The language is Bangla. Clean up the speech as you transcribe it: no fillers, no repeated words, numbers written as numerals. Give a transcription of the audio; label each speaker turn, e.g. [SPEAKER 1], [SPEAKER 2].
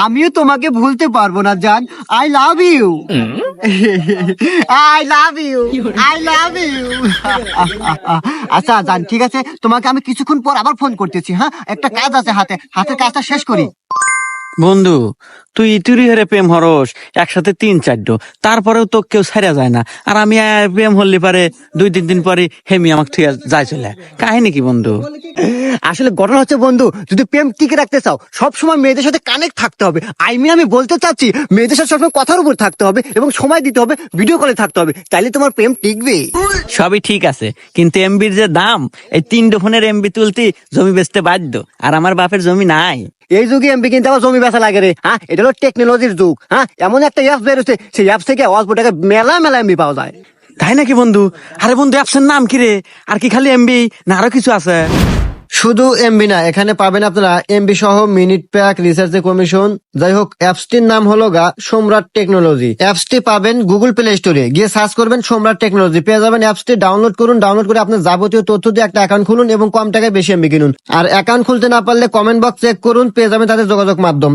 [SPEAKER 1] আমিও তোমাকে ভুলতে পারবো না জান। I love you, I love you, I love you. আচ্ছা জান, ঠিক আছে, তোমাকে আমি কিছুক্ষণ পর আবার ফোন করতেছি। হ্যাঁ, একটা কাজ আছে হাতে, হাতের কাজটা শেষ করি।
[SPEAKER 2] বন্ধু, তুই ইতুরি হেরে প্রেম হরস একসাথে 3-4, তারপরেও তো কেউ ছাড়া যায় না। আর আমি প্রেম হল্লি পারে 2-3 দিন পরে হেমি আমাকে থুয়া যায় চলে। কাহিনী কি বন্ধু?
[SPEAKER 1] আসলে ঘটনা হচ্ছে বন্ধু, যদি প্রেম টিকে রাখতে চাও সব সময় মেয়েদের সাথে কানেক্ট থাকতে হবে। আমি বলতে চাচ্ছি মেয়েদের সাথে সবসময় কথার উপর থাকতে হবে এবং সময় দিতে হবে, ভিডিও কলে থাকতে হবে, তাইলে তোমার প্রেম টিকবে।
[SPEAKER 2] সবই ঠিক আছে, কিন্তু এমবির যে দাম, এই 3 ফোনের এমবি তুলতে জমি বেচতে বাধ্য। আর আমার বাপের জমি নাই।
[SPEAKER 1] এই যুগে এমবি কিনতে আবার জমি বেচা লাগে রে। হ্যাঁ, এটা হলো টেকনোলজির যুগ। হ্যাঁ, এমন একটা অ্যাপ বেরোচ্ছে, সেই অ্যাপ থেকে অল্প টাকা মেলা মেলা এমবি পাওয়া যায়।
[SPEAKER 2] তাই নাকি বন্ধু? আরে বন্ধু, অ্যাপসের নাম কি রে? আর কি খালি এমবি না আরো কিছু আছে?
[SPEAKER 1] শুধু এমবি না, এখানে পাবেন আপনারা এমবি সহ মিনিট প্যাক, রিসার্চের কমিশন। যাই হোক, অ্যাপসটির নাম হলো সম্রাট টেকনোলজি। অ্যাপসটি পাবেন গুগল প্লে স্টোরে, গিয়ে সার্চ করবেন সম্রাট টেকনোলজি, পেয়ে যাবেন। অ্যাপসটি ডাউনলোড করুন, ডাউনলোড করে আপনার যাবতীয় তথ্য দিয়ে একটা অ্যাকাউন্ট খুলুন এবং কম টাকায় বেশি এমবি কিনুন। আর অ্যাকাউন্ট খুলতে না পারলে কমেন্ট বক্স চেক করুন, পেয়ে যাবেন তাদের যোগাযোগ মাধ্যম।